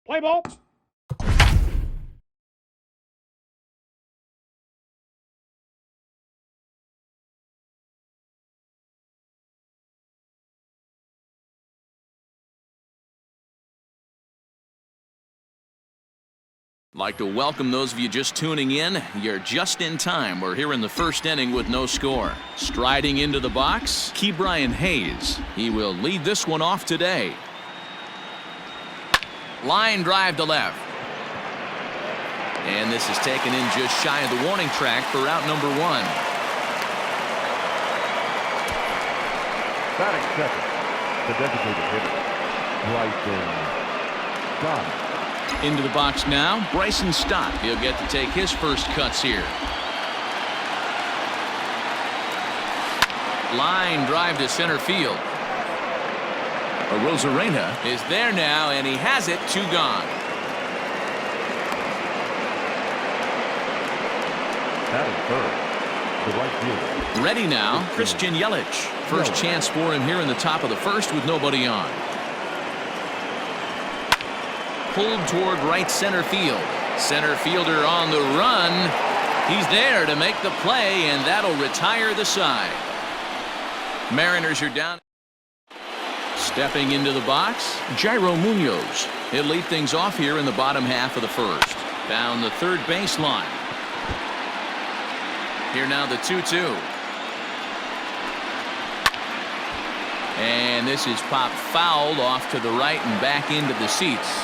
Play ball. Like to welcome those of you just tuning in. You're just in time. We're here in the first inning with no score. Striding into the box, Ke'Bryan Hayes. He will lead this one off today. Line drive to left. And this is taken in just shy of the warning track for out number one. Batting second, the designated hitter, Bryson Stott. Into the box now, Bryson Stott. He'll get to take his first cuts here. Line drive to center field. Arozarena is there now, and he has it. 2 gone. Batting third, the right fielder. Ready now, Christian Yelich. First chance for him here in the top of the first with nobody on. Pulled toward right center field. Center fielder on the run. He's there to make the play, and that'll retire the side. Mariners are down. Stepping into the box, Jairo Munoz. He'll lead things off here in the bottom half of the first. Down the third baseline. Here now the 2-2. And this is popped fouled off to the right and back into the seats.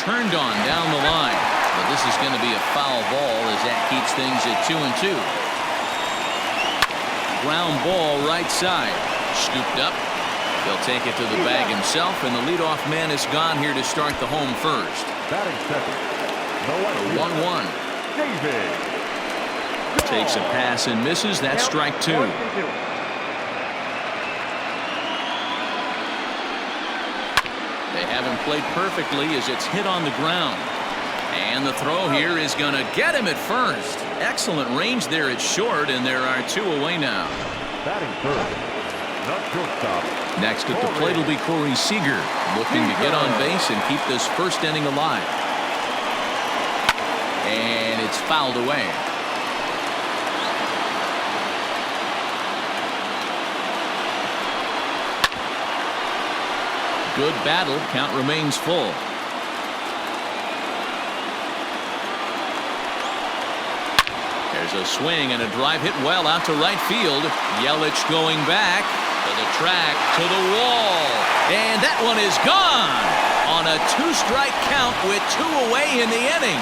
Turned on down the line, but this is going to be a foul ball as that keeps things at 2-2. Ground ball right side, scooped up. He'll take it to the bag himself, and the leadoff man is gone here to start the home first. Batting second, the 1-1. David. Takes a pass and misses. That's strike 2. They have him played perfectly as it's hit on the ground. And the throw here is going to get him at first. Excellent range there at short, and there are 2 away now. Batting third, not shortstop. Next at the plate will be Corey Seager, looking to get on base and keep this first inning alive. And it's fouled away. Good battle. Count remains full. There's a swing and a drive hit well out to right field. Yelich going back to the track, to the wall. And that one is gone on a 2-strike count with 2 away in the inning.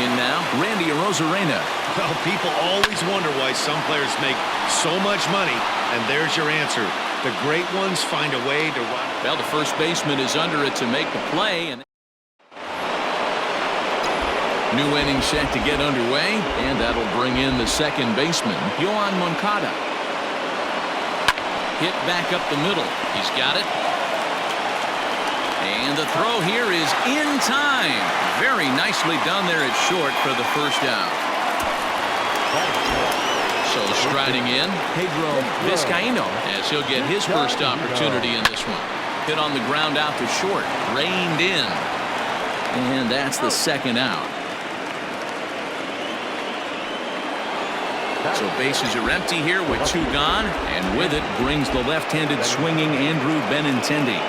In now, Randy Arozarena. Well, people always wonder why some players make so much money, and there's your answer. The great ones find a way to run. Well, the first baseman is under it to make the play. And new inning set to get underway, and that'll bring in the second baseman, Yoan Moncada. Hit back up the middle. He's got it. And the throw here is in time. Very nicely done there at short for the first out. So striding in, Pedro Vizcaíno, as he'll get his first opportunity in this one. Hit on the ground out to short, reined in. And that's the second out. So bases are empty here with 2 gone, and with it brings the left-handed swinging Andrew Benintendi.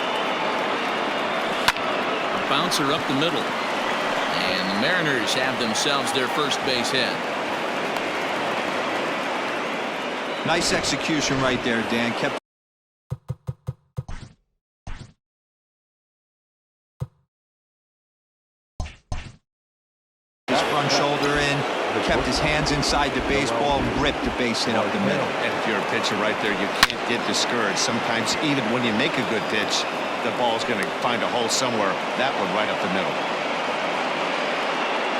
A bouncer up the middle, and the Mariners have themselves their first base hit. Nice execution right there, Dan. Kept his front shoulder in, kept his hands inside the baseball, and ripped the base hit up the middle. And if you're a pitcher right there, you can't get discouraged. Sometimes even when you make a good pitch, the ball's going to find a hole somewhere. That one right up the middle.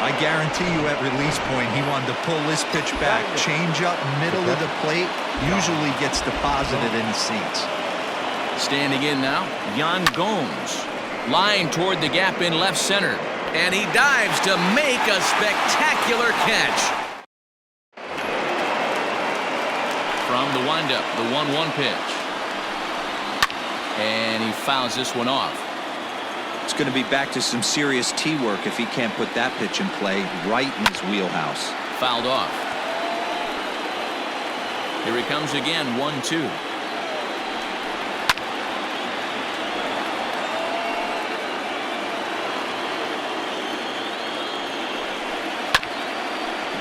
I guarantee you at release point, he wanted to pull this pitch back. Change up middle of the plate, usually gets deposited in the seats. Standing in now, Yan Gomes. Line toward the gap in left center. And he dives to make a spectacular catch. From the windup, the 1-1 pitch. And he fouls this one off. It's going to be back to some serious tee work if he can't put that pitch in play right in his wheelhouse. Fouled off. Here he comes again, 1-2.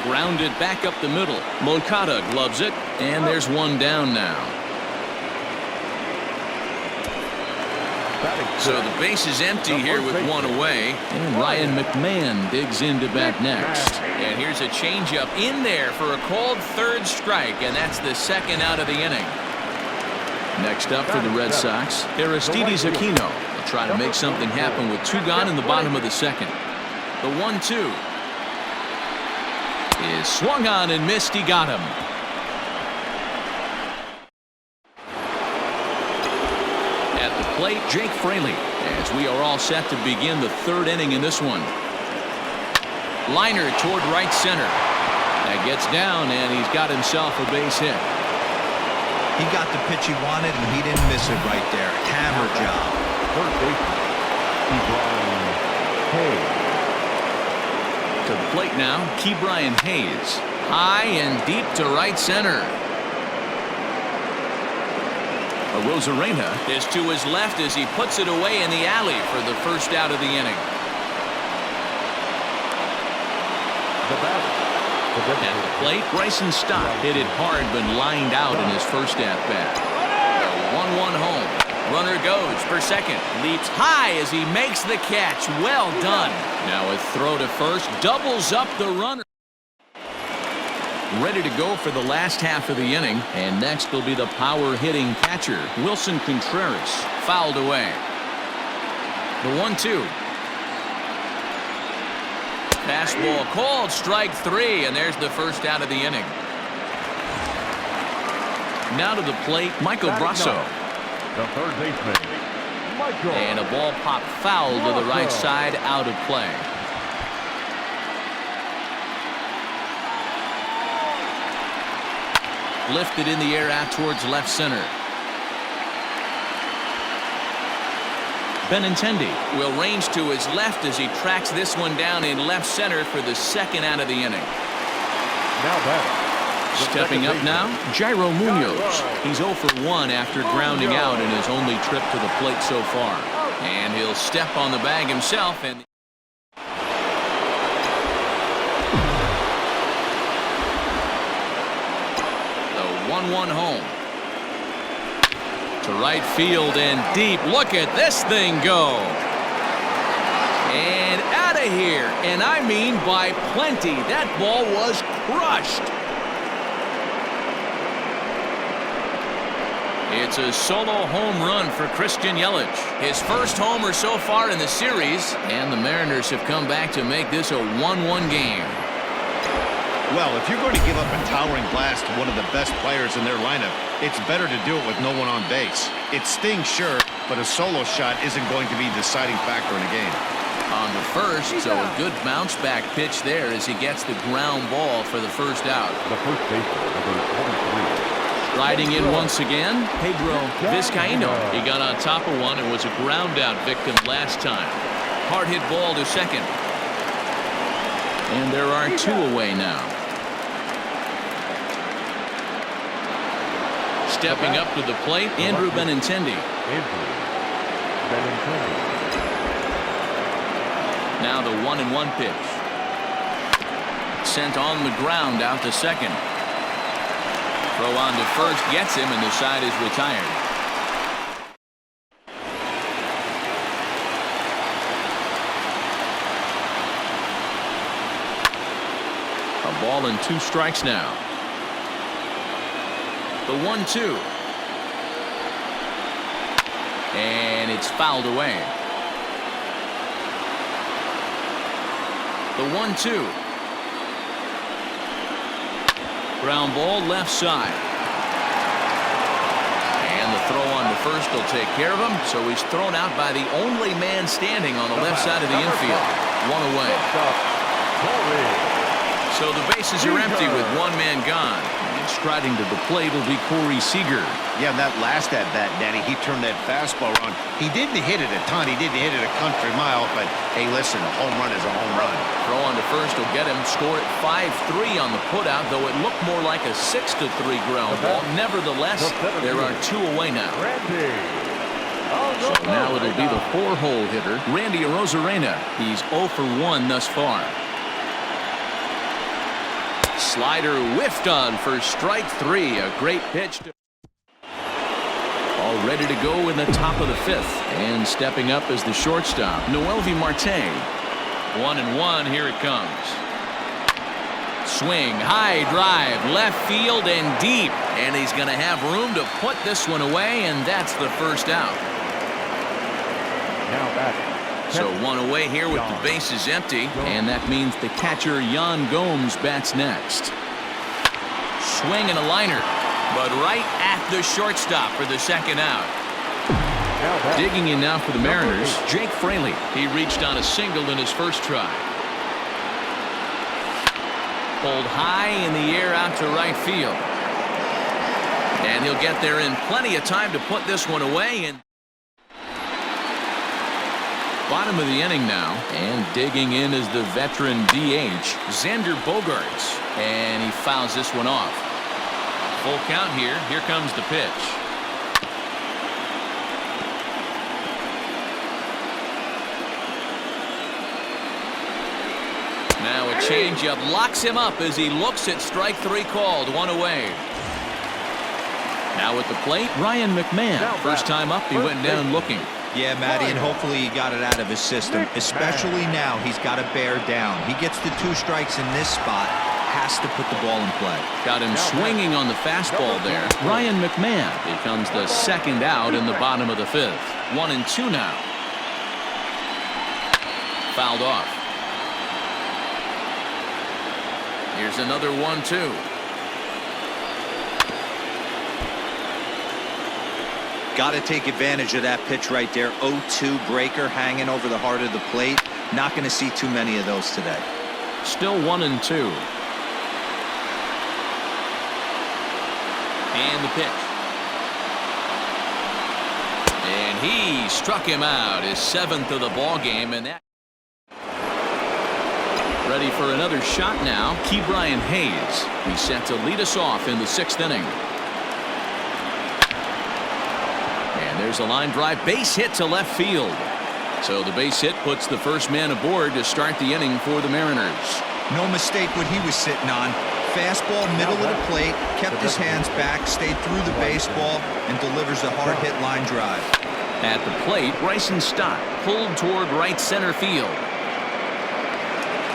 Grounded back up the middle. Moncada gloves it, and there's one down now. So the base is empty here with one away, and Ryan McMahon digs in to bat next. And here's a changeup in there for a called third strike, and that's the second out of the inning. Next up for the Red Sox, Aristides Aquino will try to make something happen with two gone in the bottom of the second. The 1-2 is swung on and missed. He got him. At the plate, Jake Fraley, as we are all set to begin the third inning in this one. Liner toward right center. That gets down, and he's got himself a base hit. He got the pitch he wanted, and he didn't miss it right there. Hammer job. Third baseman, Hayes. To the plate now, Ke'Bryan Hayes. High and deep to right center. Arozarena is to his left as he puts it away in the alley for the first out of the inning. At the plate, Bryson Stott hit it hard but lined out in his first at-bat. 1-1 home. Runner goes for second. Leaps high as he makes the catch. Well done. Now a throw to first. Doubles up the runner. Ready to go for the last half of the inning. And next will be the power-hitting catcher, Wilson Contreras. Fouled away. The 1-2. Fastball called, strike three, and there's the first out of the inning. Now to the plate, Michael Brasso. The third baseman, Michael. And a ball popped foul to the right side, out of play. Lifted in the air out towards left center. Benintendi will range to his left as he tracks this one down in left center for the second out of the inning. Now batting. Stepping up now, Jairo Munoz. He's 0 for 1 after grounding out in his only trip to the plate so far. And he'll step on the bag himself. And the 1-1 home. To right field and deep. Look at this thing go. And out of here. And I mean by plenty. That ball was crushed. It's a solo home run for Christian Yelich. His first homer so far in the series. And the Mariners have come back to make this a 1-1 game. Well, if you're going to give up a towering blast to one of the best players in their lineup, it's better to do it with no one on base. It stings, sure, but a solo shot isn't going to be the deciding factor in a game. On to first, so a good bounce back pitch there as he gets the ground ball for the first out. The first baseman, number 23. Riding in once again, Pedro Vizcaíno. He got on top of one and was a ground out victim last time. Hard hit ball to second. And there are two away now. Stepping up to the plate, Andrew Benintendi. Now the 1-1 pitch. Sent on the ground out to second. Throw on to first gets him, and the side is retired. A ball and 2 strikes now. The 1-2. And it's fouled away. The 1-2. Ground ball left side. And the throw on to first will take care of him. So he's thrown out by the only man standing on the left side of the infield. One away. So the bases are empty with one man gone. Striding to the plate will be Corey Seager. Yeah, that last at-bat, Danny, he turned that fastball around. He didn't hit it a ton. He didn't hit it a country mile, but hey, listen, a home run is a home run. Throw on to first will get him. Score at 5-3 on the putout, though it looked more like a 6-3 ground ball. Nevertheless, there are 2 away now. So now it'll be the 4-hole hitter, Randy Arozarena. He's 0 for 1 thus far. Slider whiffed on for strike 3. A great pitch. All ready to go in the top of the 5th. And stepping up is the shortstop, Noelvi Marte. 1-1. Here it comes. Swing, high drive, left field and deep. And he's going to have room to put this one away, and that's the first out. Now back. So 1 away here with the bases empty, and that means the catcher Yan Gomes bats next. Swing and a liner, but right at the shortstop for the second out. Digging in now for the Mariners, Jake Fraley. He reached on a single in his first try. Pulled high in the air out to right field. And he'll get there in plenty of time to put this one away. And bottom of the inning now, and digging in is the veteran DH, Xander Bogaerts, and he fouls this one off. Full count here. Here comes the pitch. Now a changeup locks him up as he looks at strike 3 called. 1 away. Now at the plate, Ryan McMahon. First time up, he went down looking. Yeah, Matty, and hopefully he got it out of his system. Especially now, he's got to bear down. He gets the 2 strikes in this spot, has to put the ball in play. Got him swinging on the fastball there. Ryan McMahon becomes the second out in the bottom of the 5th. 1-2 now. Fouled off. Here's another 1-2. Got to take advantage of that pitch right there. 0-2 breaker hanging over the heart of the plate. Not going to see too many of those today. Still 1-2. And the pitch. And he struck him out, his 7th of the ball game, and that. Ready for another shot now. Ke'Bryan Hayes. He's set to lead us off in the 6th inning. There's a line drive, base hit to left field. So the base hit puts the first man aboard to start the inning for the Mariners. No mistake what he was sitting on. Fastball middle of the plate, kept his hands back, stayed through the baseball, and delivers a hard hit line drive. At the plate, Bryson Stott pulled toward right center field.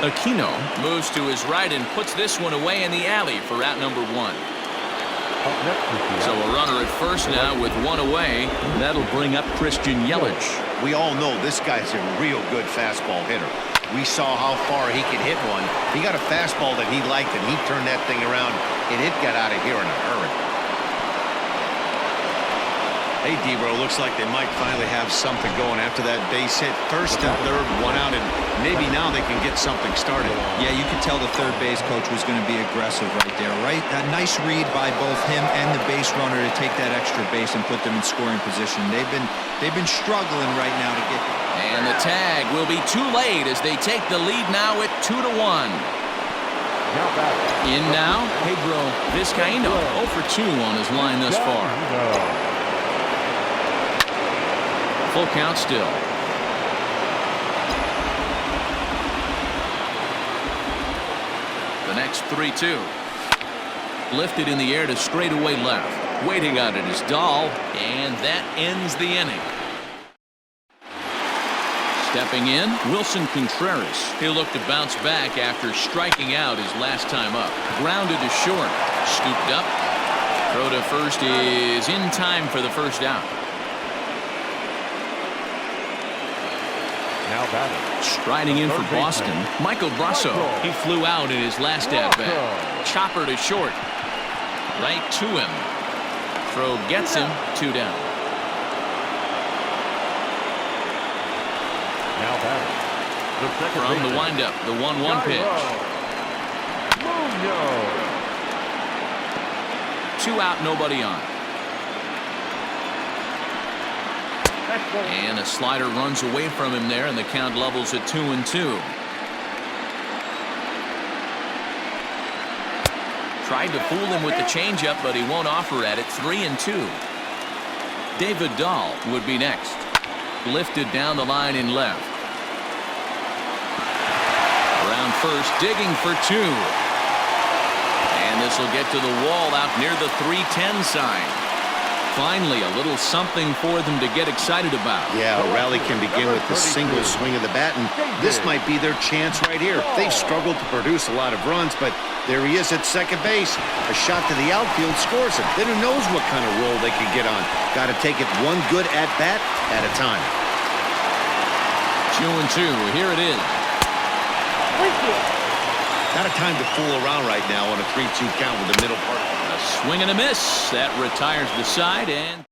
Aquino moves to his right and puts this one away in the alley for out number 1. So a runner at first now with 1 away. That'll bring up Christian Yelich. We all know this guy's a real good fastball hitter. We saw how far he could hit one. He got a fastball that he liked, and he turned that thing around, and it got out of here in a hurry. Hey, Debro, looks like they might finally have something going after that base hit. First and third, 1 out, and maybe now they can get something started. Yeah, you could tell the third base coach was going to be aggressive right there, right? A nice read by both him and the base runner to take that extra base and put them in scoring position. They've been struggling right now to get. And the tag will be too late as they take the lead now at 2-1. In now, Pedro Vizcaino, 0 for 2 on his line thus far. Full count still. The next 3-2. Lifted in the air to straightaway left. Waiting on it is Dahl, and that ends the inning. Stepping in, Wilson Contreras. He'll look to bounce back after striking out his last time up. Grounded to short. Scooped up. Throw to first is in time for the first out. Now batting. Striding in for Boston, Michael Brasso. He flew out in his last at-bat. Chopper to short. Right to him. Throw gets him 2 down. Now batting. From the windup, the 1-1 pitch. 2 out, nobody on. And a slider runs away from him there, and the count levels at 2-2. Tried to fool him with the changeup, but he won't offer at it. 3-2. David Dahl would be next. Lifted down the line in left. Around first, digging for 2. And this will get to the wall out near the 3-10 sign. Finally, a little something for them to get excited about. Yeah, a rally can begin with the single swing of the bat, and this might be their chance right here. They've struggled to produce a lot of runs, but there he is at second base. A shot to the outfield scores him. Then who knows what kind of roll they could get on. Got to take it one good at-bat at a time. 2-2. Here it is. Not a time to fool around right now on a 3-2 count with the middle part. A swing and a miss. That retires the side, and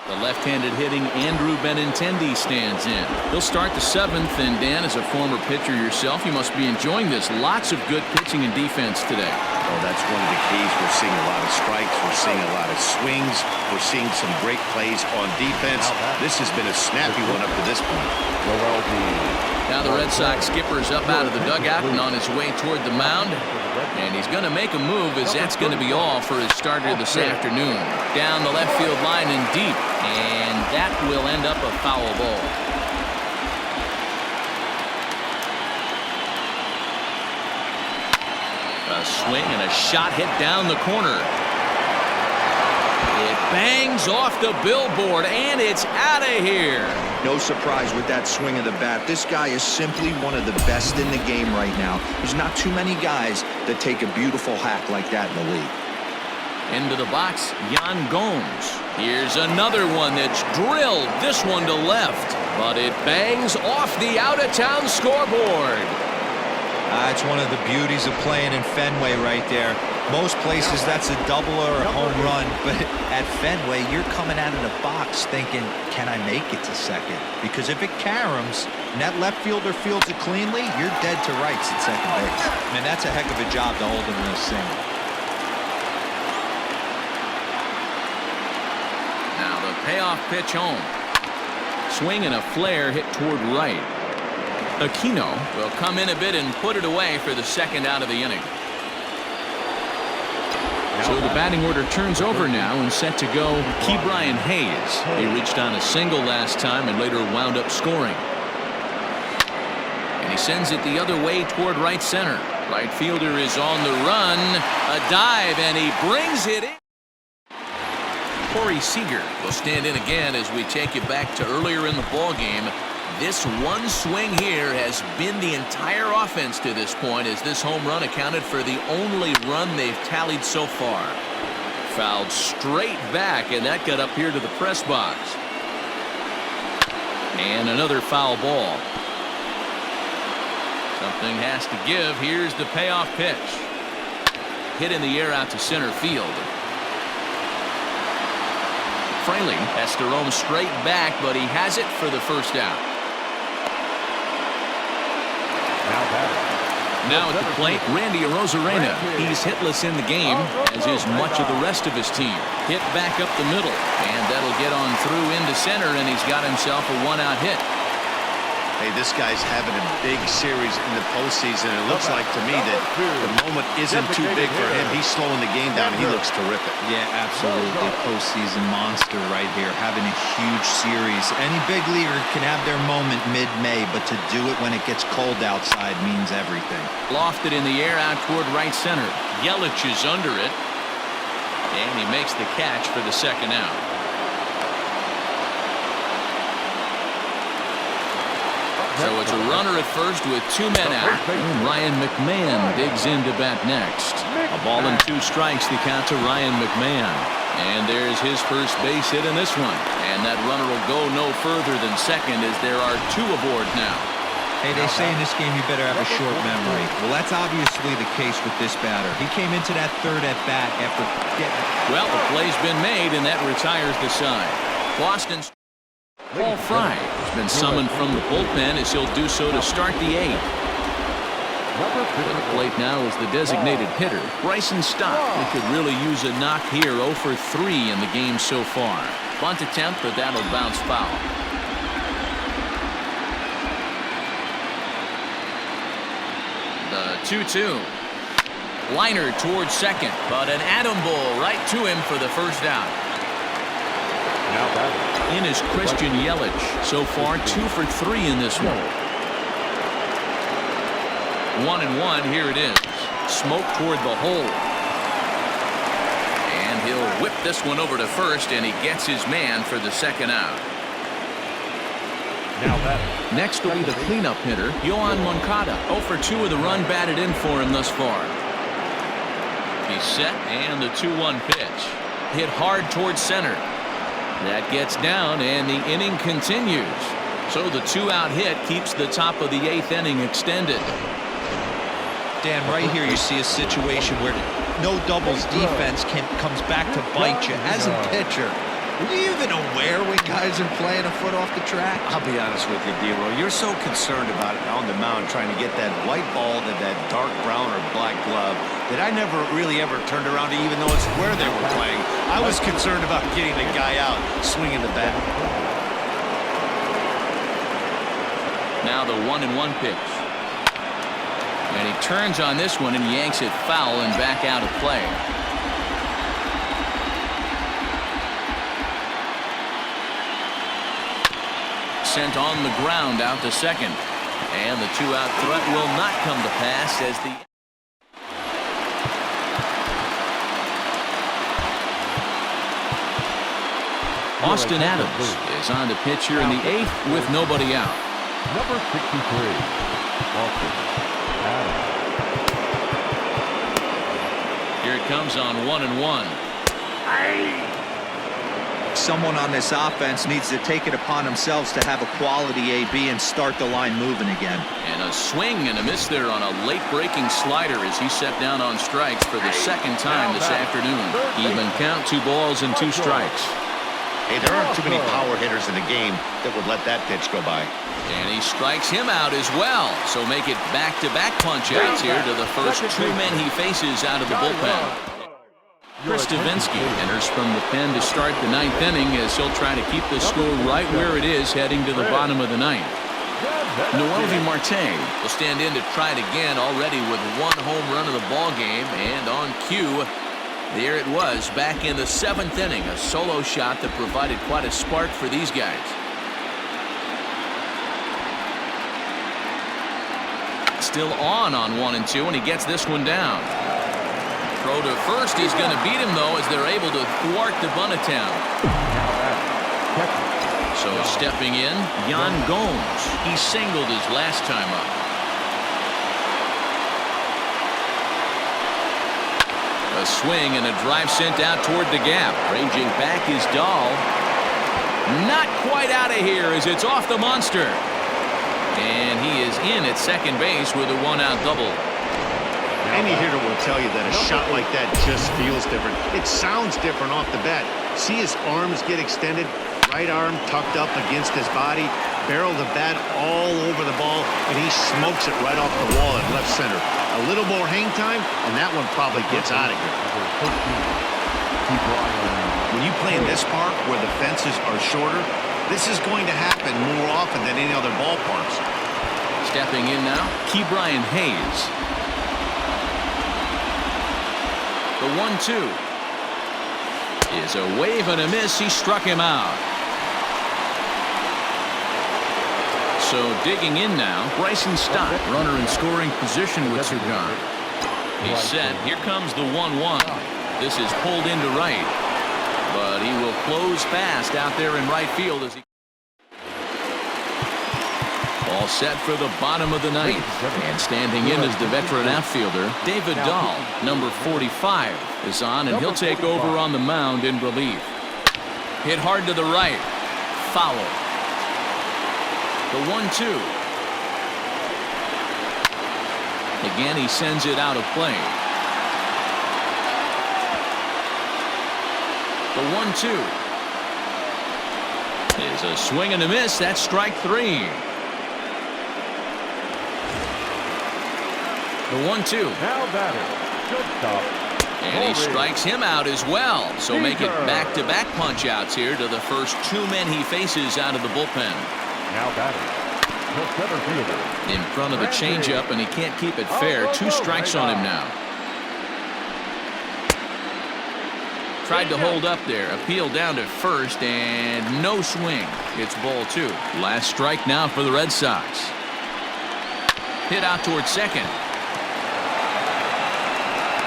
the left-handed hitting Andrew Benintendi stands in. He'll start the 7th, and Dan, as a former pitcher yourself, you must be enjoying this. Lots of good pitching and defense today. Oh, that's one of the keys. We're seeing a lot of strikes. We're seeing a lot of swings. We're seeing some great plays on defense. This has been a snappy one up to this point. Now the Red Sox skipper's up out of the dugout and on his way toward the mound. And he's going to make a move, as that's going to be all for his starter this afternoon. Down the left field line and deep. And that will end up a foul ball. A swing and a shot hit down the corner. It bangs off the billboard, and it's out of here. No surprise with that swing of the bat. This guy is simply one of the best in the game right now. There's not too many guys that take a beautiful hack like that in the league. Into the box, Yan Gomes. Here's another one that's drilled. This one to left, but it bangs off the out-of-town scoreboard. It's one of the beauties of playing in Fenway right there. Most places that's a double or a home run, but at Fenway you're coming out of the box thinking, can I make it to second? Because if it caroms and that left fielder fields it cleanly, you're dead to rights at second base. Man, that's a heck of a job to hold him in a single. Now the payoff pitch home. Swing and a flare hit toward right. Aquino will come in a bit and put it away for the second out of the inning. So the batting order turns over now, and set to go Ke'Bryan Hayes. He reached on a single last time and later wound up scoring. And he sends it the other way toward right center. Right fielder is on the run. A dive, and he brings it in. Corey Seager will stand in again as we take you back to earlier in the ball game. This one swing here has been the entire offense to this point, as this home run accounted for the only run they've tallied so far. Fouled straight back, and that got up here to the press box. And another foul ball. Something has to give. Here's the payoff pitch. Hit in the air out to center field. Fraley has to roam straight back, but he has it for the first out. Now at the plate, Randy Arozarena. He's hitless in the game, as is much of the rest of his team. Hit back up the middle, and that'll get on through into center, and he's got himself a one-out hit. Hey, this guy's having a big series in the postseason. It looks like to me that the moment isn't too big for him. He's slowing the game down. He looks terrific. Yeah, absolutely. Postseason monster right here, having a huge series. Any big leaguer can have their moment mid-May, but to do it when it gets cold outside means everything. Lofted in the air out toward right center. Yelich is under it, and he makes the catch for the second out. So it's a runner at first with 2 men out. And Ryan McMahon digs in to bat next. A ball and 2 strikes, the count to Ryan McMahon. And there's his first base hit in this one. And that runner will go no further than second, as there are 2 aboard now. Hey, they say in this game you better have a short memory. Well, that's obviously the case with this batter. He came into that third at bat after getting... Well, the play's been made, and that retires the side. Boston's Paul Fry has been summoned from the bullpen, as he'll do so to start the 8th. To the plate now is the designated hitter, Bryson Stott. He could really use a knock here. 0 for 3 in the game so far. Bunt attempt, but that'll bounce foul. The 2-2. Liner towards second, but an atom ball right to him for the first out. Now batting. In is Christian Yelich. So far 2 for 3 in this one. 1-1. Here it is. Smoke toward the hole. And he'll whip this one over to first, and he gets his man for the second out. Now batting. Next will be the cleanup hitter, Yohan Moncada. 0 for 2 with a run batted in for him thus far. He's set, and the 2-1 pitch. Hit hard towards center. That gets down, and the inning continues. So the 2-out hit keeps the top of the 8th inning extended. Dan, right here you see a situation where no doubles defense comes back to bite you. As a pitcher, are you even aware when guys are playing a foot off the track? I'll be honest with you, D-Roy. You're so concerned about it on the mound trying to get that white ball to that dark brown or black glove that I never really ever turned around to even notice where they were playing. I was concerned about getting the guy out, swinging the bat. Now the 1-1 pitch. And he turns on this one and yanks it foul and back out of play. Sent on the ground out to second. And the 2-out threat will not come to pass as the Austin Adams is on to pitch here in the 8th with nobody out. Number 63. Austin Adams. Here it comes on 1-1. Someone on this offense needs to take it upon themselves to have a quality AB and start the line moving again. And a swing and a miss there on a late breaking slider as he set down on strikes for the second time this afternoon. Even count, 2 balls and 2 strikes. Hey, there aren't too many power hitters in the game that would let that pitch go by. And he strikes him out as well. So make it back-to-back punch-outs here to the first 2 men he faces out of the bullpen. Chris Davinsky enters from the pen to start the 9th inning as he'll try to keep the score right where it is heading to the bottom of the 9th. Noelvi Marte will stand in to try it again, already with 1 home run of the ball game, and on cue, there it was back in the 7th inning, a solo shot that provided quite a spark for these guys. Still on 1 and 2, and he gets this one down. Throw to first is going to beat him, though, as they're able to thwart the bunt attempt. So stepping in, Yan Gomes. He singled his last time up. A swing and a drive sent out toward the gap. Ranging back is Dahl. Not quite out of here as it's off the monster. And he is in at second base with a 1-out double. Any hitter will tell you that a shot like that just feels different. It sounds different off the bat. See his arms get extended, right arm tucked up against his body, barrel the bat all over the ball, and he smokes it right off the wall at left center. A little more hang time, and that one probably gets out of here. When you play in this park where the fences are shorter, this is going to happen more often than any other ballparks. Stepping in now, Ke'Bryan Hayes. The 1-2 is a wave and a miss. He struck him out. So digging in now, Bryson Stott, runner in scoring position with Cigar. He's set. Here comes the 1-1. This is pulled into right, but he will close fast out there in right field as he. All set for the bottom of the 9th. And standing in is the veteran outfielder, David Dahl. Number 45 is on, and he'll take over on the mound in relief. Hit hard to the right. Foul. The 1-2. Again, he sends it out of play. The 1-2 is a swing and a miss. That's strike 3. The 1-2. Now batter, shortstop. And he strikes him out as well. So make it back-to-back punch-outs here to the first two men he faces out of the bullpen. Now batter, the center fielder. In front of the changeup, and he can't keep it fair. 2 strikes on him now. Tried to hold up there. Appeal down to first, and no swing. It's ball 2. Last strike now for the Red Sox. Hit out towards second.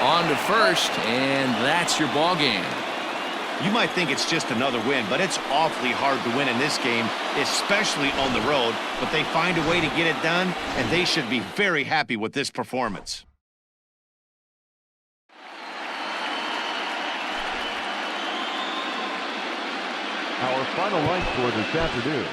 On to first, and that's your ball game. You might think it's just another win, but it's awfully hard to win in this game, especially on the road. But they find a way to get it done, and they should be very happy with this performance. Our final line score this afternoon.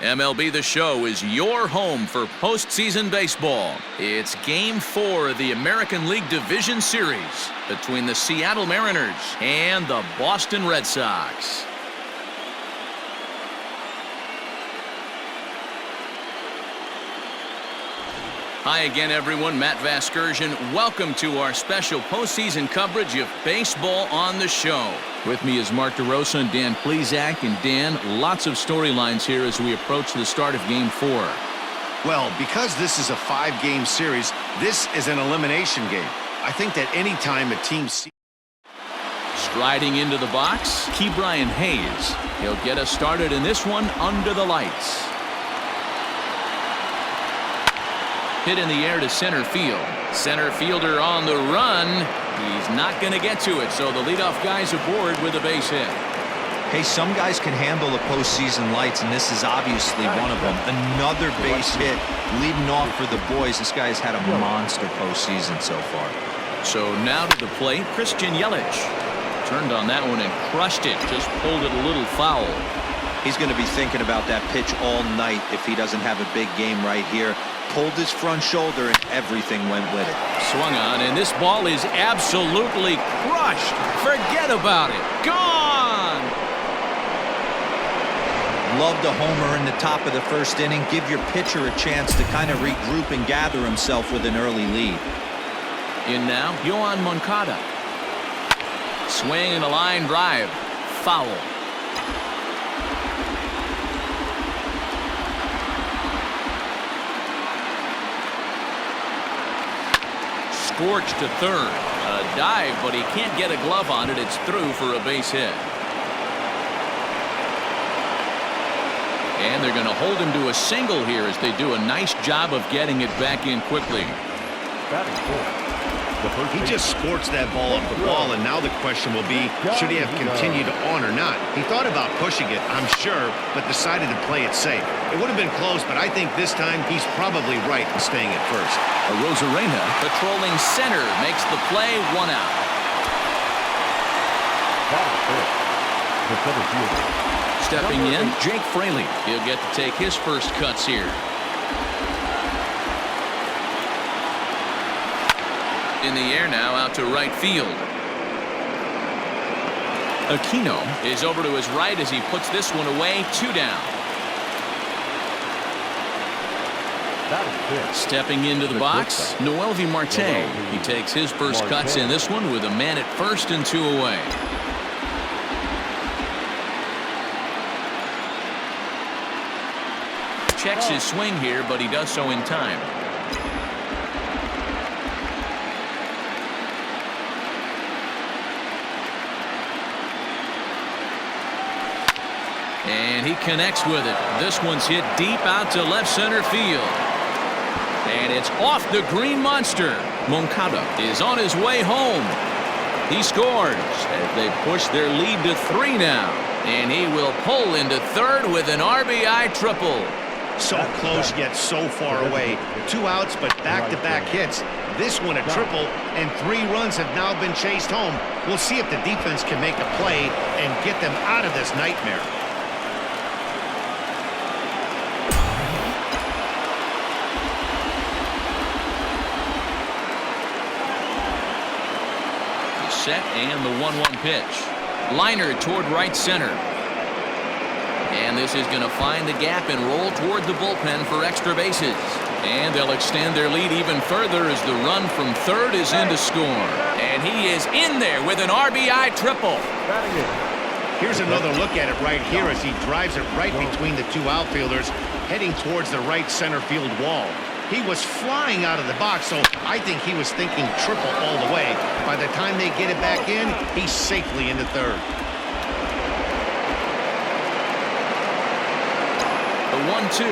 MLB The Show is your home for postseason baseball. It's Game 4 of the American League Division Series between the Seattle Mariners and the Boston Red Sox. Hi again, everyone. Matt Vasgersian. Welcome to our special postseason coverage of Baseball on the Show. With me is Mark DeRosa and Dan Plesac. And Dan, lots of storylines here as we approach the start of Game 4. Well, because this is a 5-game series, this is an elimination game. I think that any time a team... Striding into the box, Ke'Bryan Hayes. He'll get us started in this one under the lights. Hit in the air to center field. Center fielder on the run. He's not going to get to it, so the leadoff guy's aboard with a base hit. Hey, some guys can handle the postseason lights, and this is obviously one of them. Another base hit leading off for the boys. This guy has had a monster postseason so far. So now to the plate, Christian Yelich. Turned on that one and crushed it. Just pulled it a little foul. He's going to be thinking about that pitch all night if he doesn't have a big game right here. Pulled his front shoulder and everything went with it. Swung on, and this ball is absolutely crushed. Forget about it. Gone! Love the homer in the top of the first inning. Give your pitcher a chance to kind of regroup and gather himself with an early lead. In now, Yohan Moncada. Swing and a line drive. Foul. Scorched to third. A dive, but he can't get a glove on it. It's through for a base hit. And they're going to hold him to a single here as they do a nice job of getting it back in quickly. Batting fourth. He just scorched that ball off the wall, and now the question will be, should he have continued on or not? He thought about pushing it, I'm sure, but decided to play it safe. It would have been close, but I think this time he's probably right in staying at first. Arozarena patrolling center makes the play, 1 out. Batting fifth. The center fielder. Stepping in, Jake Fraley. He'll get to take his first cuts here. In the air now, out to right field. Aquino is over to his right as he puts this one away. 2 down. Stepping into the box, Noelvi Marte. He takes his first cuts in this one with a man at first and 2 away. Checks his swing here, but he does so in time. And he connects with it. This one's hit deep out to left center field. And it's off the green monster. Moncada is on his way home. He scores as they push their lead to 3 now. And he will pull into third with an RBI triple. So close yet so far away. 2 outs, but back-to-back hits. This one a triple, and 3 runs have now been chased home. We'll see if the defense can make a play and get them out of this nightmare. Set and the 1-1 pitch. Liner toward right center. And this is going to find the gap and roll toward the bullpen for extra bases. And they'll extend their lead even further as the run from third is in to score. And he is in there with an RBI triple. Here's another look at it right here as he drives it right between the 2 outfielders, heading towards the right center field wall. He was flying out of the box, so I think he was thinking triple all the way. By the time they get it back in, he's safely into third. The 1-2.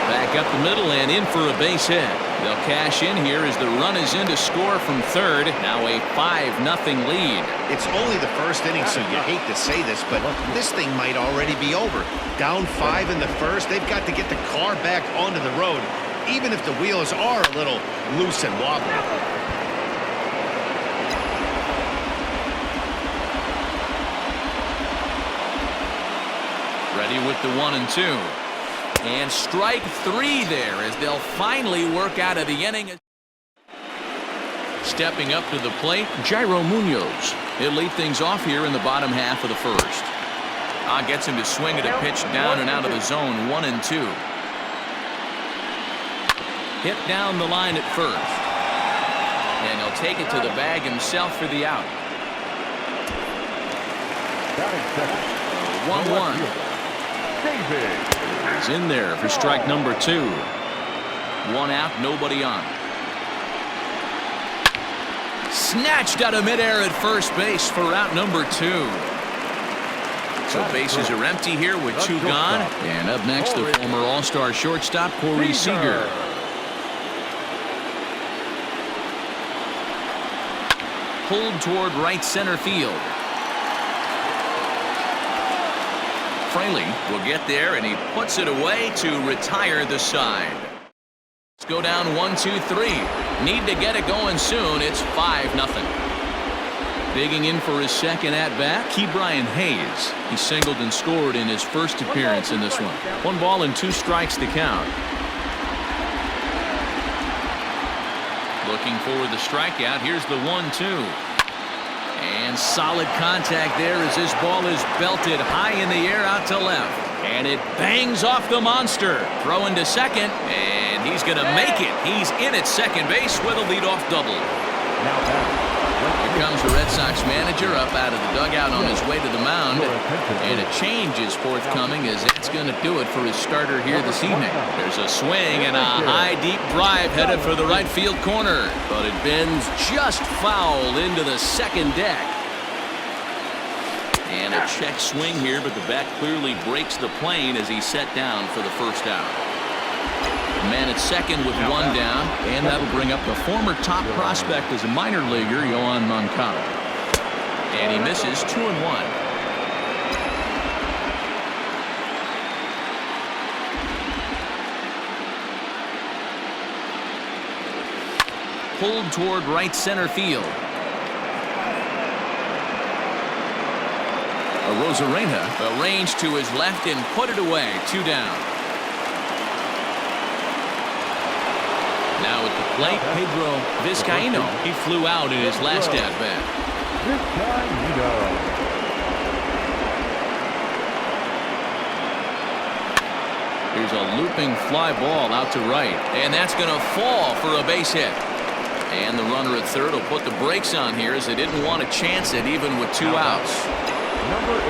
Back up the middle and in for a base hit. They'll cash in here as the run is in to score from third. Now a 5-0 lead. It's only the first inning, so you hate to say this, but this thing might already be over. Down 5 in the first, they've got to get the car back onto the road, even if the wheels are a little loose and wobbly. Ready with the 1-2. And strike 3 there as they'll finally work out of the inning. Stepping up to the plate, Jairo Munoz. He'll lead things off here in the bottom half of the first. Gets him to swing at a pitch down and out of the zone. 1-2. Hit down the line at first. And he'll take it to the bag himself for the out. 1-1. He's in there for strike number 2. 1 out, nobody on. Snatched out of midair at first base for out number 2. So bases are empty here with 2 gone. And up next, the former All-Star shortstop, Corey Seager. Pulled toward right center field. Fraley will get there, and he puts it away to retire the side. Let's go down 1-2-3. Need to get it going soon. It's 5-0. Digging in for his second at-bat, Ke'Bryan Hayes. He singled and scored in his first appearance in this one. 1 ball and 2 strikes to count. Looking for the strikeout. Here's the 1-2. And And solid contact there as this ball is belted high in the air out to left. And it bangs off the monster. Throw into second, and he's going to make it. He's in at second base with a leadoff double. Now batting. Here comes the Red Sox manager up out of the dugout on his way to the mound. And a change is forthcoming as that's going to do it for his starter here this evening. There's a swing and a high, deep drive headed for the right field corner. But it bends just foul into the second deck. And a check swing here, but the bat clearly breaks the plane as he's set down for the first out. The man at second with one down, and that'll bring up the former top prospect as a minor leaguer, Yohan Moncada. And he misses 2-1. Pulled toward right center field. Arozarena arranged to his left and put it away. 2 down. Now at the plate, Pedro Vizcaíno. He flew out in his last at-bat. Here's a looping fly ball out to right. And that's going to fall for a base hit. And the runner at third will put the brakes on here as they didn't want to chance it even with 2 outs. Number 8.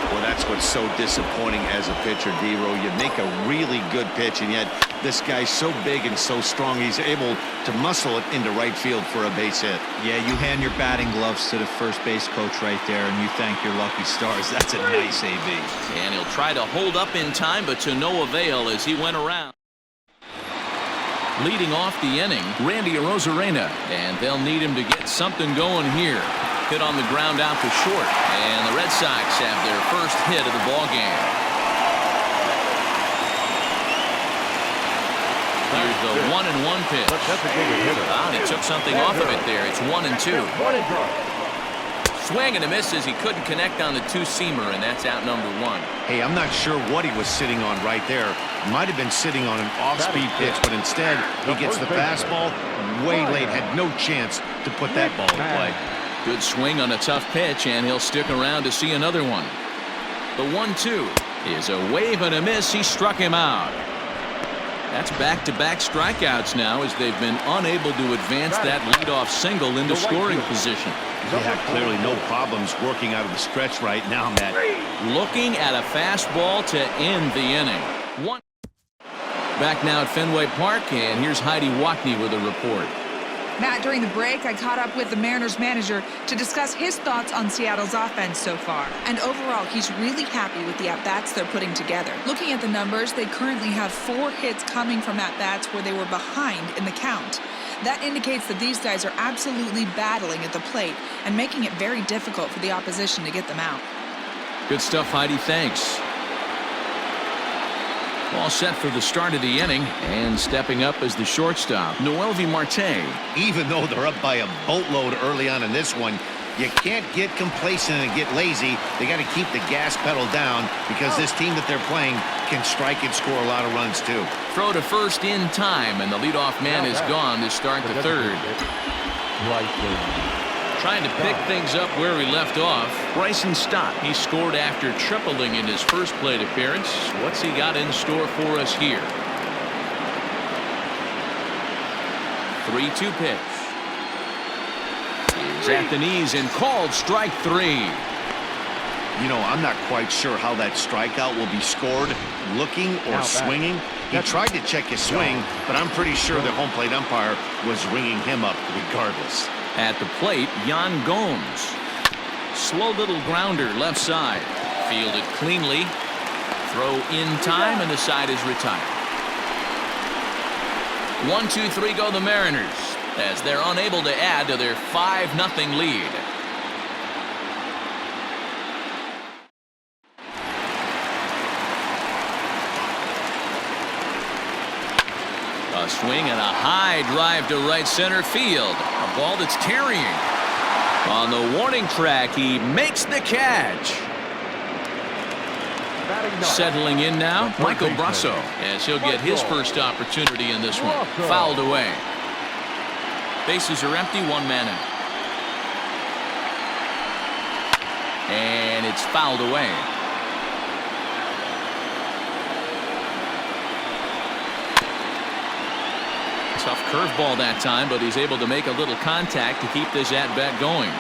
Well, that's what's so disappointing as a pitcher, D-Row. You make a really good pitch, and yet this guy's so big and so strong, he's able to muscle it into right field for a base hit. Yeah, you hand your batting gloves to the first base coach right there, and you thank your lucky stars. That's a nice AB. And he'll try to hold up in time, but to no avail as he went around. Leading off the inning, Randy Arozarena, and they'll need him to get something going here. Hit on the ground out to short, and the Red Sox have their first hit of the ball game. Here's the 1-1 pitch. That's a good hitter. Ah, he took something off of it there. It's 1-2. Swing and a miss as he couldn't connect on the two-seamer, and that's out number 1. Hey, I'm not sure what he was sitting on right there. Might have been sitting on an off-speed pitch, but instead he gets the fastball way late. Had no chance to put that ball in play. Good swing on a tough pitch, and he'll stick around to see another one. The 1-2 is a wave and a miss. He struck him out. That's back-to-back strikeouts now as they've been unable to advance that leadoff single into scoring position. Yeah, clearly no problems working out of the stretch right now, Matt. Looking at a fastball to end the inning. Back now at Fenway Park, and here's Heidi Wackney with a report. Matt, during the break, I caught up with the Mariners manager to discuss his thoughts on Seattle's offense so far. And overall, he's really happy with the at-bats they're putting together. Looking at the numbers, they currently have 4 hits coming from at-bats where they were behind in the count. That indicates that these guys are absolutely battling at the plate and making it very difficult for the opposition to get them out. Good stuff, Heidi. Thanks. All set for the start of the inning, and stepping up as the shortstop, Noelvi Marte. Even though they're up by a boatload early on in this one, you can't get complacent and get lazy. They got to keep the gas pedal down because this team that they're playing can strike and score a lot of runs too. Throw to first in time, and the leadoff man is gone to start the third. Trying to pick things up where we left off. Bryson Stott. He scored after tripling in his first plate appearance. What's he got in store for us here? 3-2 pitch. Is at the knees and called strike 3. You know, I'm not quite sure how that strikeout will be scored, looking or swinging. He tried to check his swing, but I'm pretty sure the home plate umpire was ringing him up regardless. At the plate, Yan Gomes. Slow little grounder left side. Fielded cleanly. Throw in time, and the side is retired. 1-2-3 go the Mariners as they're unable to add to their 5-0 lead. A swing and a high drive to right center field. A ball that's carrying. On the warning track, he makes the catch. Settling in now, Michael Brasso, as he'll get his first opportunity in this one. Fouled away. Bases are empty, 1 man out. it's fouled away. Tough curveball that time, but he's able to make a little contact to keep this at-bat going.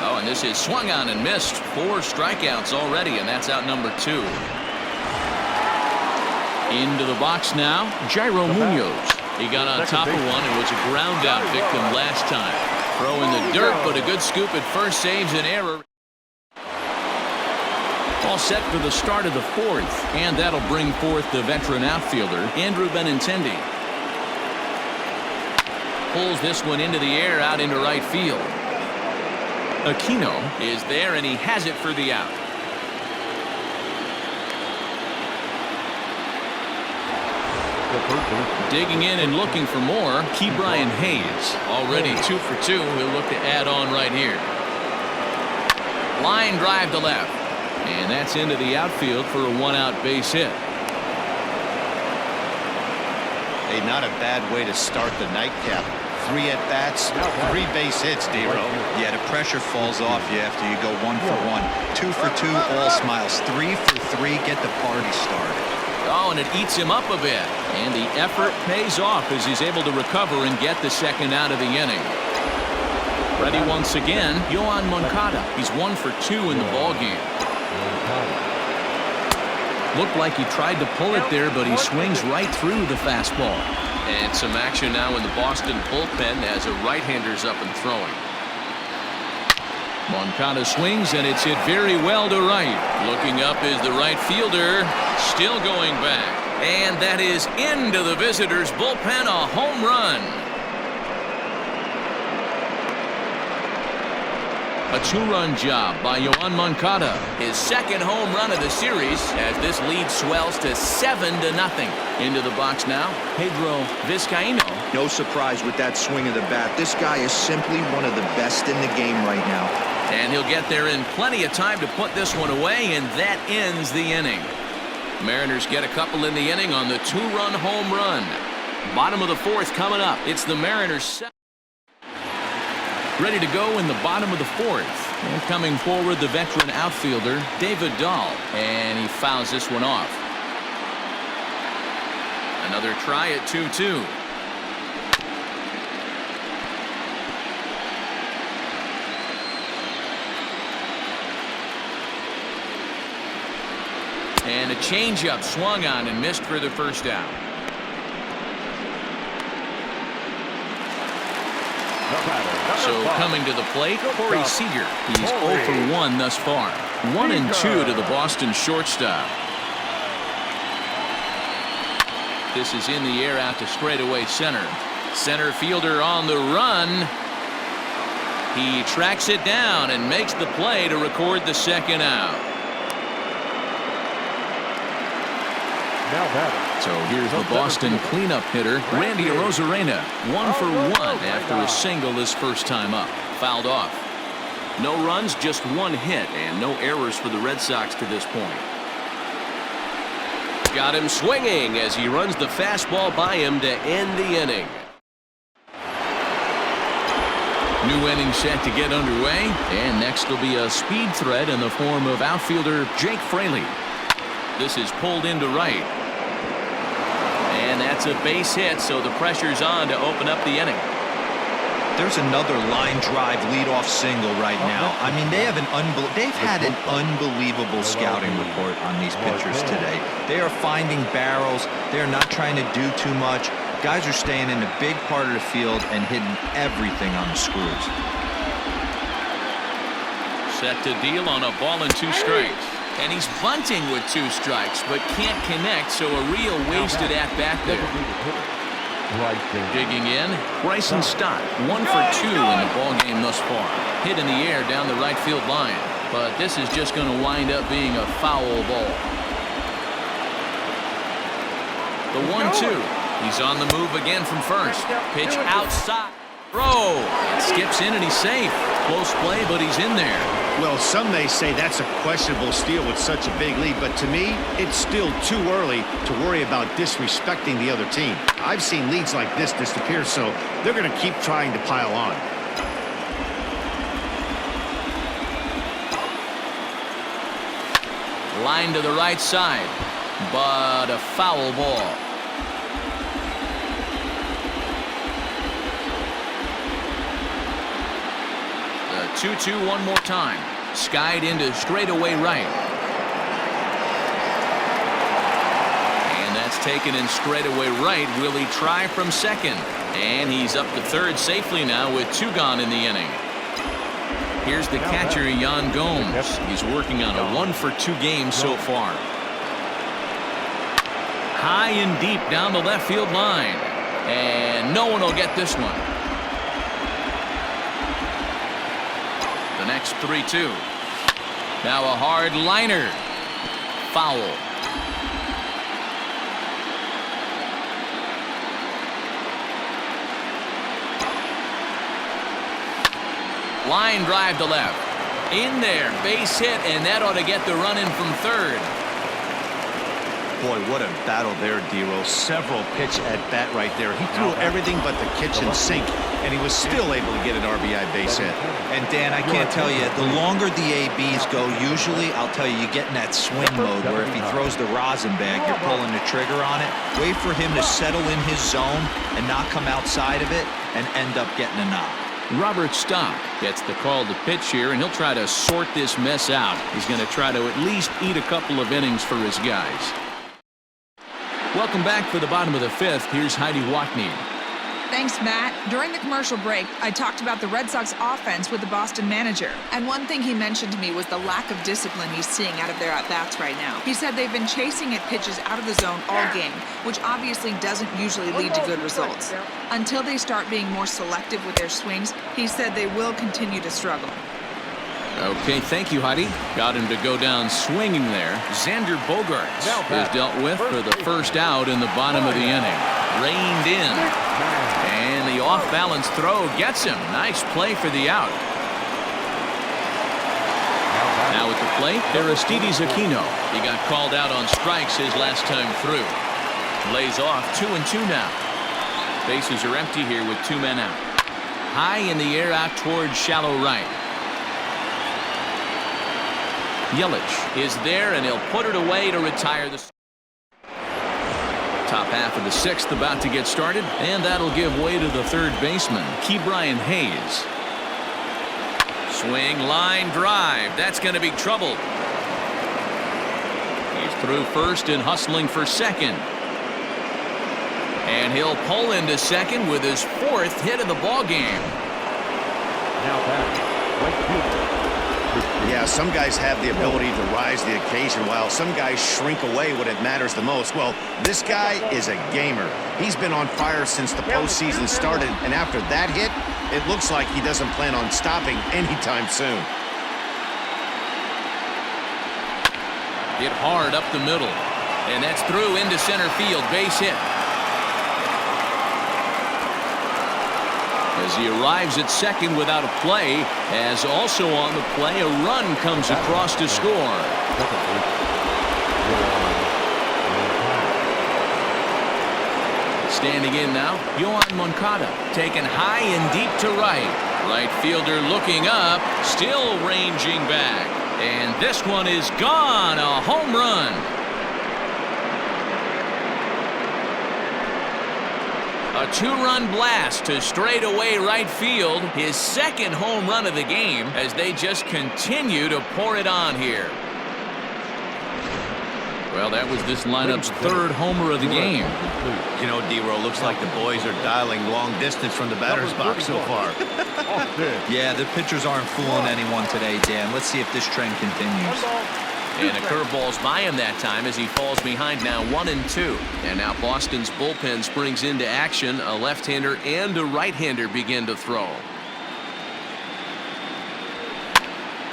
Oh, and this is swung on and missed. 4 strikeouts already, and that's out number 2. Into the box now, Jairo Munoz. He got on top of one and was a ground-out victim last time. Throw in the dirt, but a good scoop at first saves an error. All set for the start of the 4th, and that'll bring forth the veteran outfielder, Andrew Benintendi. Pulls this one into the air out into right field. Aquino is there, and he has it for the out. Digging in and looking for more, Ke'Bryan Hayes. Already 2 for 2. He'll look to add on right here. Line drive to left. And that's into the outfield for a 1-out base hit. Hey, not a bad way to start the nightcap. 3 at-bats, 3 base hits, D-Row. Yeah, the pressure falls off you after you go 1 for 1. 2 for 2, all smiles. 3 for 3, get the party started. Oh, and it eats him up a bit. And the effort pays off as he's able to recover and get the second out of the inning. Ready once again, Yoan Moncada. He's 1 for 2 in the ballgame. Looked like he tried to pull it there, but he swings right through the fastball. And some action now in the Boston bullpen as a right-hander's up and throwing. Moncada swings, and it's hit very well to right. Looking up is the right fielder, still going back. And that is into the visitors' bullpen, a home run. A 2-run job by Yoan Moncada. His second home run of the series as this lead swells to 7-0. Into the box now, Pedro Vizcaíno. No surprise with that swing of the bat. This guy is simply one of the best in the game right now. And he'll get there in plenty of time to put this one away, and that ends the inning. Mariners get a couple in the inning on the 2-run home run. Bottom of the 4th coming up. It's the Mariners' ready to go in the bottom of the 4th. And coming forward, the veteran outfielder, David Dahl. And he fouls this one off. Another try at 2-2. And a changeup swung on and missed for the first out. So coming to the plate, Corey Seager. He's 0 for 1 thus far. 1 and 2 to the Boston shortstop. This is in the air out to straightaway center. Center fielder on the run. He tracks it down and makes the play to record the second out. So here's the Boston cleanup hitter, Randy Arozarena. 1 for 1 after a single his first time up. Fouled off. No runs, just 1 hit, and no errors for the Red Sox to this point. Got him swinging as he runs the fastball by him to end the inning. New inning set to get underway, and next will be a speed threat in the form of outfielder Jake Fraley. This is pulled into right. And that's a base hit, so the pressure's on to open up the inning. There's another line drive leadoff single right now. I mean, they've had an unbelievable scouting report on these pitchers today. They are finding barrels. They're not trying to do too much. Guys are staying in a big part of the field and hitting everything on the screws. Set to deal on a ball and 2 strikes. And he's bunting with 2 strikes, but can't connect, so a real wasted at-bat there. Digging in, Bryson Stott, 1 for 2 in the ballgame thus far. Hit in the air down the right field line, but this is just going to wind up being a foul ball. The 1-2. He's on the move again from first. Pitch outside. Throw. Skips in and he's safe. Close play, but he's in there. Well, some may say that's a questionable steal with such a big lead, but to me, it's still too early to worry about disrespecting the other team. I've seen leads like this disappear, so they're going to keep trying to pile on. Line to the right side, but a foul ball. The 2-2 one more time. Skied into straightaway right. And that's taken in straightaway right. Will he try from second? And he's up to third safely now with 2 gone in the inning. Here's the catcher, Yan Gomes. He's working on a 1-for-2 game so far. High and deep down the left field line. And no one will get this one. The next 3-2. Now a hard liner. Foul. Line drive to left. In there, base hit, and that ought to get the run in from third. Boy, what a battle there, D-Roll. Several pitch at bat right there. He threw everything but the kitchen sink, and he was still able to get an RBI base hit. And Dan, I can't tell you, the longer the ABs go, usually, I'll tell you, you get in that swing mode where if he throws the rosin bag, you're pulling the trigger on it. Wait for him to settle in his zone and not come outside of it and end up getting a knock. Robert Stock gets the call to pitch here, and he'll try to sort this mess out. He's going to try to at least eat a couple of innings for his guys. Welcome back for the bottom of the 5th. Here's Heidi Watney. Thanks, Matt. During the commercial break, I talked about the Red Sox offense with the Boston manager. And one thing he mentioned to me was the lack of discipline he's seeing out of their at-bats right now. He said they've been chasing at pitches out of the zone all game, which obviously doesn't usually lead to good results. Until they start being more selective with their swings, he said they will continue to struggle. Okay, thank you, Heidi. Got him to go down swinging there. Xander Bogaerts is dealt with for the first out in the bottom of the inning. Reined in. And the off-balance throw gets him. Nice play for the out. Now at the plate, Aristides Aquino. He got called out on strikes his last time through. Lays off 2-2 now. Bases are empty here with 2 men out. High in the air out towards shallow right. Yelich is there, and he'll put it away to retire the top half of the 6th about to get started, and that'll give way to the third baseman, Ke'Bryan Hayes. Swing, line drive. That's going to be trouble. He's through first and hustling for second. And he'll pull into second with his 4th hit of the ball game. Now back, right fielder. Yeah, some guys have the ability to rise the occasion while some guys shrink away when it matters the most. Well, this guy is a gamer. He's been on fire since the postseason started, and after that hit, it looks like he doesn't plan on stopping anytime soon. Hit hard up the middle, and that's through into center field. Base hit. As he arrives at second without a play, as also on the play, a run comes across to score. Standing in now, Yohan Moncada, taken high and deep to right. Right fielder looking up, still ranging back. And this one is gone, a home run. A 2-run blast to straightaway right field, his 2nd home run of the game as they just continue to pour it on here. Well, that was this lineup's 3rd homer of the game. You know, D-Roll, looks like the boys are dialing long distance from the batter's box so far. Yeah, the pitchers aren't fooling anyone today, Dan. Let's see if this trend continues. And a curveball's by him that time as he falls behind now 1-2. And now Boston's bullpen springs into action. A left-hander and a right-hander begin to throw.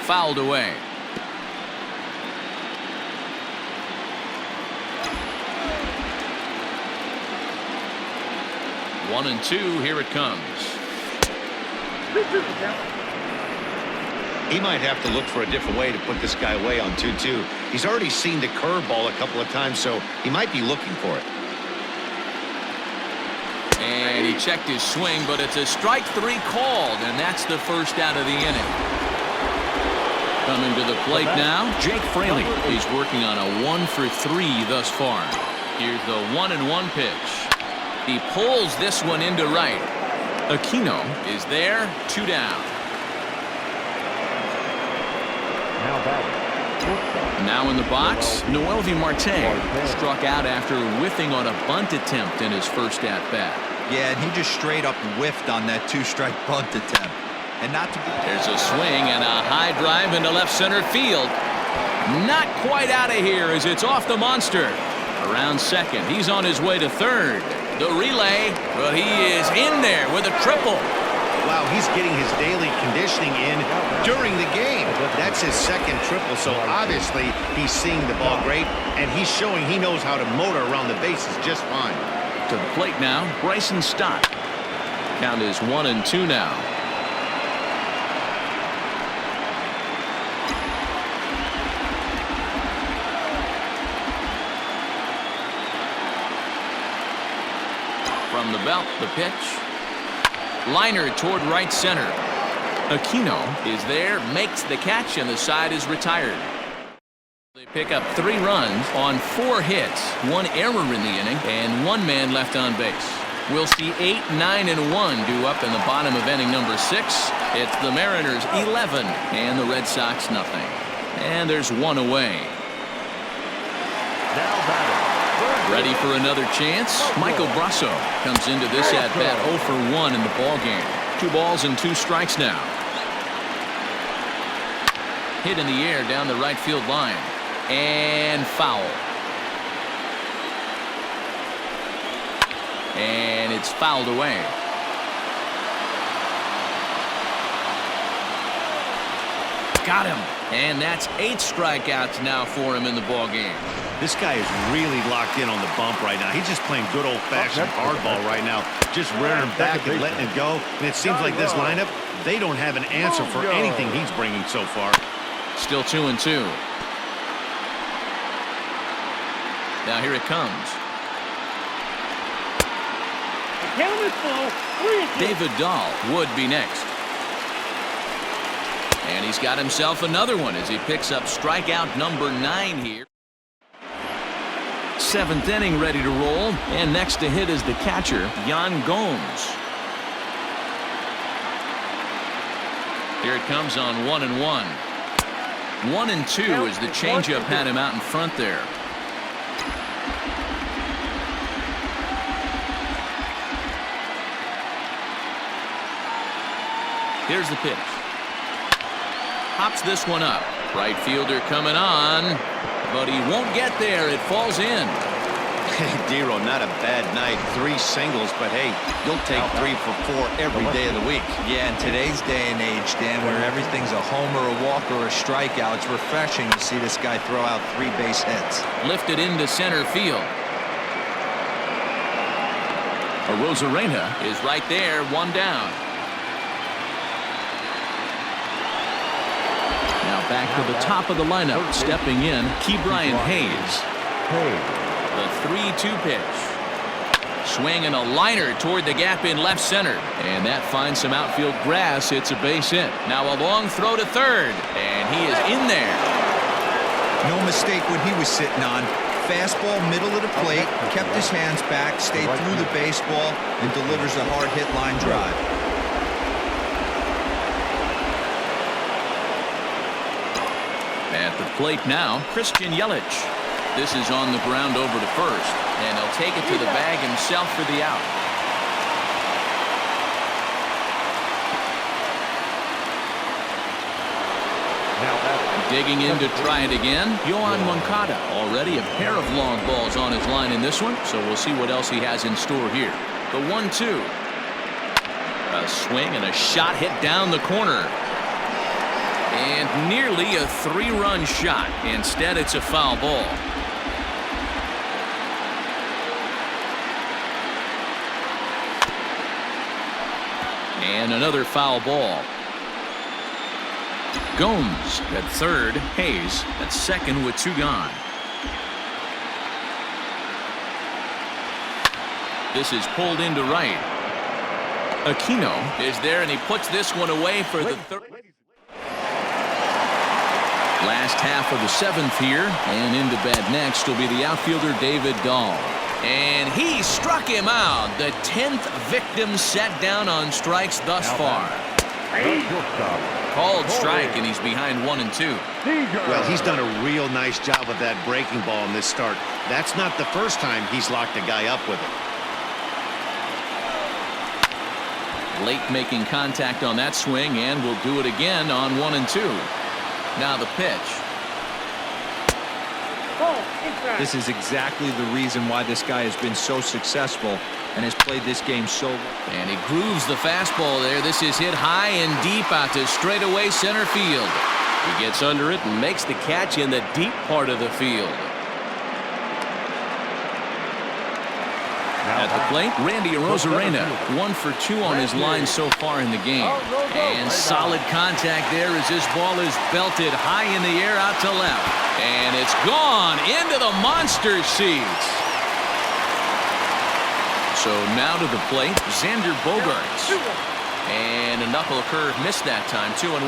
Fouled away. One and two, here it comes. He might have to look for a different way to put this guy away on 2-2. He's already seen the curveball a couple of times, so he might be looking for it. And he checked his swing, but it's a strike 3 called, and that's the first out of the inning. Coming to the plate now, Jake Fraley. He's working on a 1-for-3 thus far. Here's the 1-1 pitch. He pulls this one into right. Aquino is there, 2 down. Now in the box, Noelvi Marte struck out after whiffing on a bunt attempt in his first at-bat. Yeah, and he just straight up whiffed on that 2-strike bunt attempt. And not to be... There's a swing and a high drive into left center field. Not quite out of here as it's off the monster. Around second, he's on his way to third. The relay, but he is in there with a triple. Wow, he's getting his daily conditioning in during the game. That's his second triple, so obviously he's seeing the ball great, and he's showing he knows how to motor around the bases just fine. To the plate now, Bryson Stott. Count is 1-2 now. From the belt, the pitch. Liner toward right center. Aquino is there, makes the catch, and the side is retired. They pick up 3 runs on 4 hits, 1 error in the inning, and 1 man left on base. We'll see 8, 9, and 1 due up in the bottom of inning number 6. It's the Mariners 11 and the Red Sox nothing. And there's 1 away. Now batting. Ready for another chance? Michael Brasso comes into this at-bat 0 for 1 in the ballgame. 2 balls and 2 strikes now. Hit in the air down the right field line. And foul. And it's fouled away. Got him. And that's 8 strikeouts now for him in the ballgame. This guy is really locked in on the bump right now. He's just playing good old-fashioned hardball right now, just rearing him back and letting it go. And it seems like this lineup, they don't have an answer for anything he's bringing so far. Still 2-2. Now here it comes. David Dahl would be next. And he's got himself another one as he picks up strikeout number 9 here. 7th inning ready to roll, and next to hit is the catcher, Yan Gomes. Here it comes on 1-1. 1-2 as the changeup had him out in front there. Here's the pitch. Hops this one up. Right fielder coming on, but he won't get there. It falls in. Dero, not a bad night. 3 singles, but hey, you'll take 3 for 4 every day of the week. Yeah, in today's day and age, Dan, where everything's a homer, a walk, or a strikeout, it's refreshing to see this guy throw out 3 base hits. Lifted into center field. Arozarena is right there, 1 down. Now back to the top of the lineup, stepping in, Ke'Bryan Hayes. The 3-2 pitch. Swing and a liner toward the gap in left center. And that finds some outfield grass. It's a base hit. Now a long throw to third. And he is in there. No mistake what he was sitting on. Fastball middle of the plate, kept his hands back, stayed through the baseball, and delivers a hard hit line drive. At the plate now, Christian Yelich. This is on the ground over to first, and he'll take it to the bag himself for the out. Digging in to try it again, Yoan Moncada. Already a pair of long balls on his line in this one, so we'll see what else he has in store here. The 1-2. A swing and a shot hit down the corner. And nearly a 3-run shot. Instead, it's a foul ball. And another foul ball. Gomes at third. Hayes at second with 2 gone. This is pulled into right. Aquino is there, and he puts this one away for the third. Last half of the 7th here, and into bat next will be the outfielder David Dahl. And he struck him out. The 10th victim set down on strikes thus far. Called strike, and he's behind 1 and 2. Well, he's done a real nice job of that breaking ball in this start. That's not the first time he's locked a guy up with it. Late making contact on that swing, and will do it again on 1 and 2. Now the pitch. This is exactly the reason why this guy has been so successful and has played this game so well. And he grooves the fastball there. This is hit high and deep out to straightaway center field. He gets under it and makes the catch in the deep part of the field. At the plate, Randy Arozarena, 1 for 2 on his line so far in the game. And solid contact there as this ball is belted high in the air out to left. And it's gone into the monster seats. So now to the plate, Xander Bogaerts. And a knuckle curve missed that time, 2-1.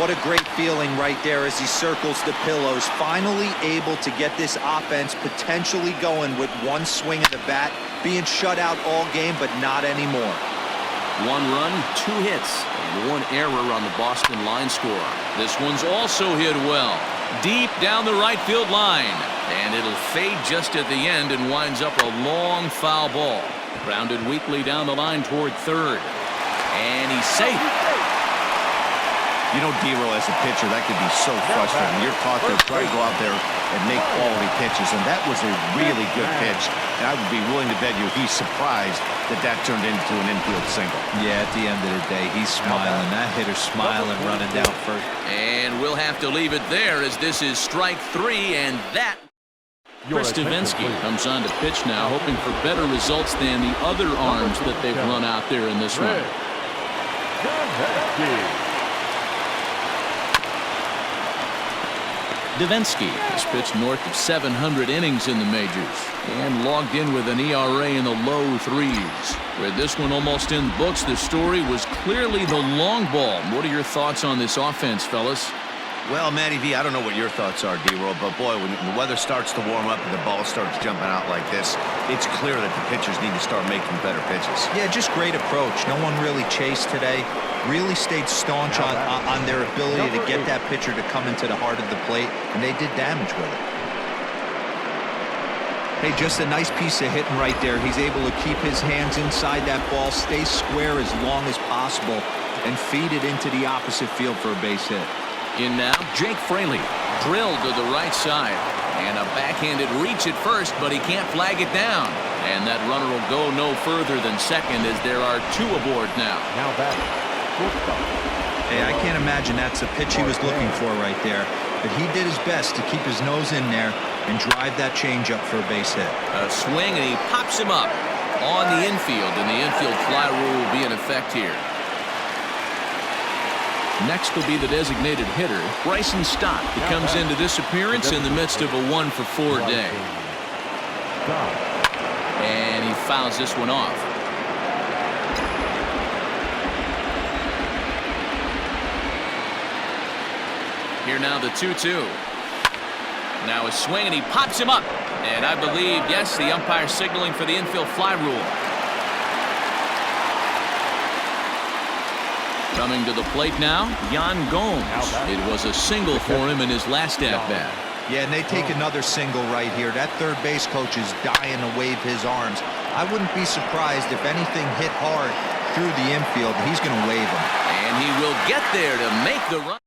What a great feeling right there as he circles the pillows. Finally able to get this offense potentially going with 1 swing of the bat. Being shut out all game, but not anymore. 1 run, 2 hits, and 1 error on the Boston line scorer. This one's also hit well. Deep down the right field line. And it'll fade just at the end and winds up a long foul ball. Grounded weakly down the line toward third. And he's safe. You know, D-Roll, as a pitcher, that could be so frustrating. You're taught to try to go out there and make quality pitches, and that was a really good pitch. And I would be willing to bet you he's surprised that that turned into an infield single. Yeah, at the end of the day, he's smiling. That hitter's smiling, running down first. And we'll have to leave it there as this is strike 3, and that. Chris Davinsky comes on to pitch now, hoping for better results than the other arms that they've run out there in this one. Davinsky has pitched north of 700 innings in the majors and logged in with an ERA in the low 3s. With this one almost in the books, the story was clearly the long ball. What are your thoughts on this offense, fellas? Well, Matty V, I don't know what your thoughts are, D-Roll, but boy, when the weather starts to warm up and the ball starts jumping out like this, it's clear that the pitchers need to start making better pitches. Yeah, just great approach. No one really chased today. Really stayed staunch on their ability to get that pitcher to come into the heart of the plate, and they did damage with it. Hey, just a nice piece of hitting right there. He's able to keep his hands inside that ball, stay square as long as possible, and feed it into the opposite field for a base hit. In now, Jake Fraley, drilled to the right side. And a backhanded reach at first, but he can't flag it down. And that runner will go no further than second as there are 2 aboard now. Now back. Hey, I can't imagine that's the pitch he was looking for right there. But he did his best to keep his nose in there and drive that changeup for a base hit. A swing, and he pops him up on the infield. And the infield fly rule will be in effect here. Next will be the designated hitter, Bryson Stott, who comes into this appearance in the midst of a 1-for-4 day. And he fouls this one off. Here now the 2-2. Now a swing, and he pops him up. And I believe, yes, the umpire signaling for the infield fly rule. Coming to the plate now, Yan Gomes. It was a single for him in his last at-bat. Yeah, and they take another single right here. That third base coach is dying to wave his arms. I wouldn't be surprised if anything hit hard through the infield. He's going to wave them. And he will get there to make the run.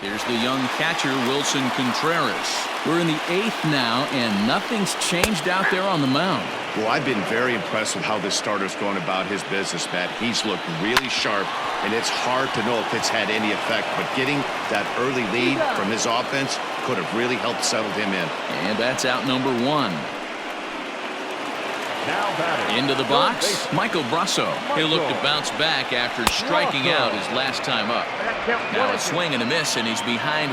Here's the young catcher, Wilson Contreras. We're in the 8th now, and nothing's changed out there on the mound. Well, I've been very impressed with how this starter's going about his business, Matt. He's looked really sharp, and it's hard to know if it's had any effect, but getting that early lead from his offense could have really helped settle him in. And that's out number 1. Into the box, Michael Brasso. He'll look to bounce back after striking out his last time up. Now a swing and a miss, and he's behind